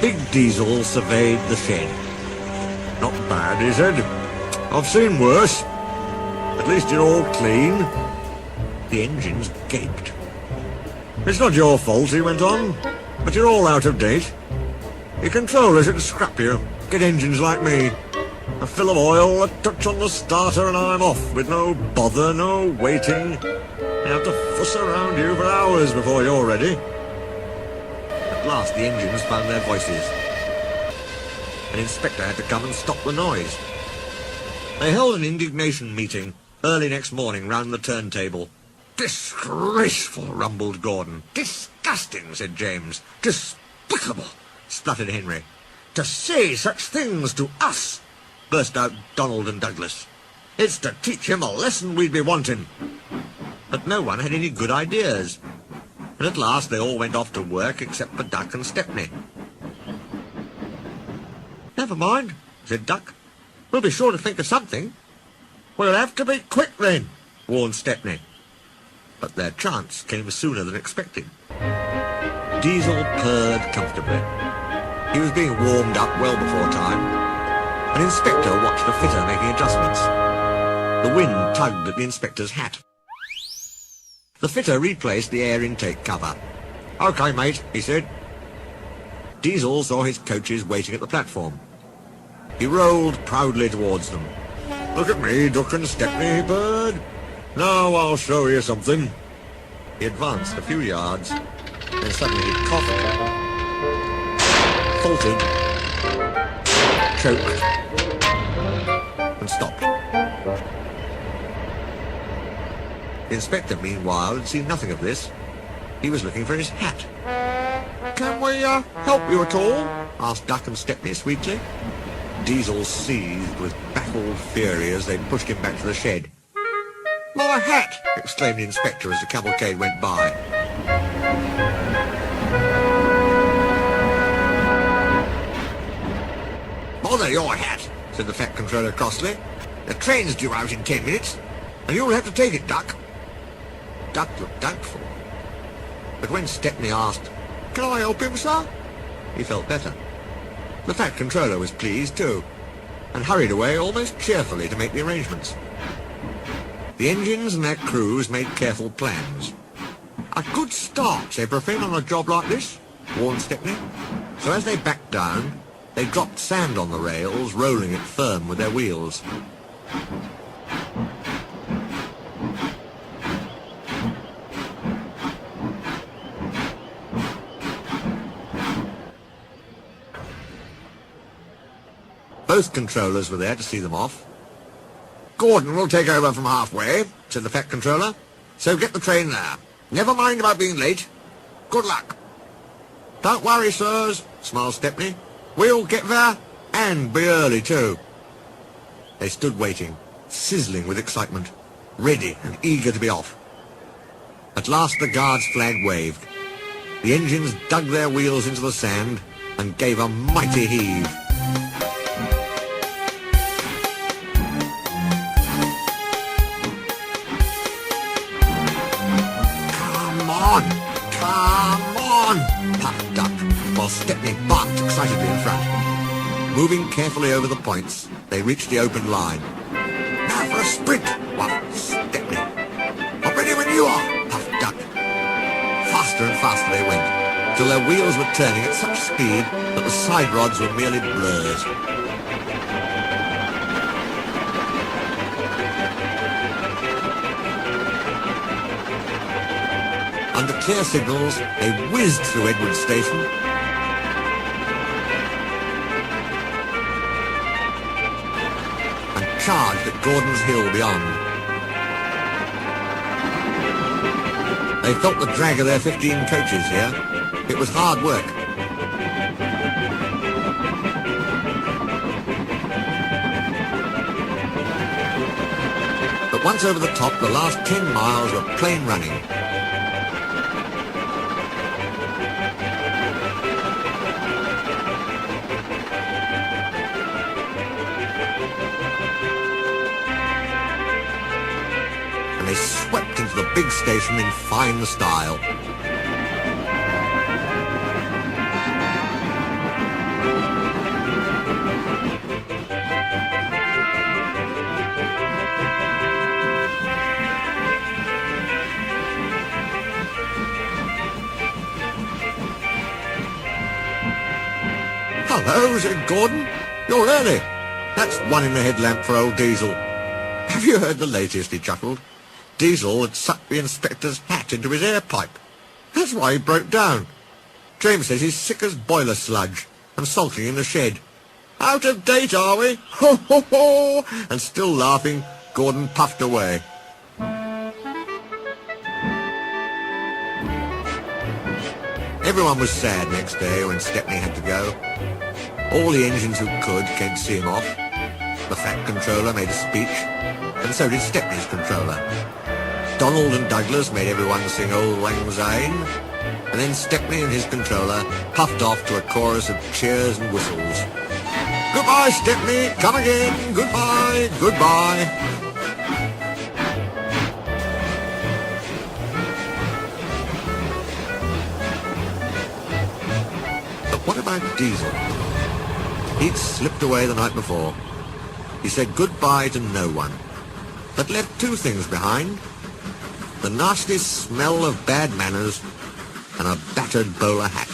Big Diesel surveyed the shed. "Not bad," he said. "I've seen worse. At least you're all clean." The engines gaped. "It's not your fault," he went on, "but you're all out of date. Your controller should scrap you. Get engines like me. A fill of oil, a touch on the starter, and I'm off, with no bother, no waiting. You have to fuss around you for hours before you're ready." At last the engines found their voices. An inspector had to come and stop the noise. They held an indignation meeting early next morning round the turntable. "Disgraceful," rumbled Gordon. "Disgusting," said James. "Despicable," spluttered Henry. "To say such things to us," burst out Donald and Douglas. "It's to teach him a lesson we'd be wanting." But no one had any good ideas, and at last they all went off to work except for Duck and Stepney. "Never mind," said Duck. "We'll be sure to think of something." "We'll have to be quick then," warned Stepney. But their chance came sooner than expected. Diesel purred comfortably. He was being warmed up well before time. An inspector watched a fitter making adjustments. The wind tugged at the inspector's hat. The fitter replaced the air intake cover. "OK, mate," he said. Diesel saw his coaches waiting at the platform. He rolled proudly towards them. "Look at me, Duck and Stepney," he purred. "Now I'll show you something." He advanced a few yards, then suddenly he coughed, faltered, choked, and stopped. The inspector, meanwhile, had seen nothing of this. He was looking for his hat. "Can we help you at all?" asked Duck and Stepney sweetly. Diesel seethed with baffled fury as they pushed him back to the shed. "My hat!" exclaimed the inspector as the cavalcade went by. "Bother your hat," said the Fat Controller crossly. "The train's due out in 10 minutes, and you'll have to take it, Duck." Duck looked doubtful. But when Stepney asked, "Can I help him, sir?" he felt better. The Fat Controller was pleased, too, and hurried away almost cheerfully to make the arrangements. The engines and their crews made careful plans. "A good start, Zebrafin, on a job like this," warned Stepney. So as they backed down, they dropped sand on the rails, rolling it firm with their wheels. Both controllers were there to see them off. "Gordon will take over from halfway," said the Fat Controller. "So get the train there. Never mind about being late. Good luck." "Don't worry, sirs," smiled Stepney. "We'll get there, and be early, too." They stood waiting, sizzling with excitement, ready and eager to be off. At last the guard's flag waved. The engines dug their wheels into the sand and gave a mighty heave. "Come on!" puffed Duck, while Stepney barked excitedly in front. Moving carefully over the points, they reached the open line. "Now for a sprint!" whuffed Stepney. "I'm ready when you are!" puffed Duck. Faster and faster they went, till their wheels were turning at such speed that the side rods were merely blurs. Under clear signals, they whizzed through Edward Station and charged at Gordon's Hill beyond. They felt the drag of their 15 coaches here. It was hard work. But once over the top, the last 10 miles were plain running. They swept into the big station in fine style. Hello, said Gordon. You're early. That's one in the headlamp for old Diesel. Have you heard the latest, he chuckled. Diesel had sucked the inspector's hat into his air pipe. That's why he broke down. James says he's sick as boiler sludge and sulking in the shed. Out of date, are we? Ho, ho, ho! And still laughing, Gordon puffed away. Everyone was sad next day when Stepney had to go. All the engines who could came to see him off. The Fat Controller made a speech, and so did Stepney's controller. Donald and Douglas made everyone sing Old Lang Syne, and then Stepney and his controller puffed off to a chorus of cheers and whistles. Goodbye, Stepney, come again, goodbye, goodbye. But what about Diesel? He'd slipped away the night before. He said goodbye to no one, but left two things behind: the nasty smell of bad manners and a battered bowler hat.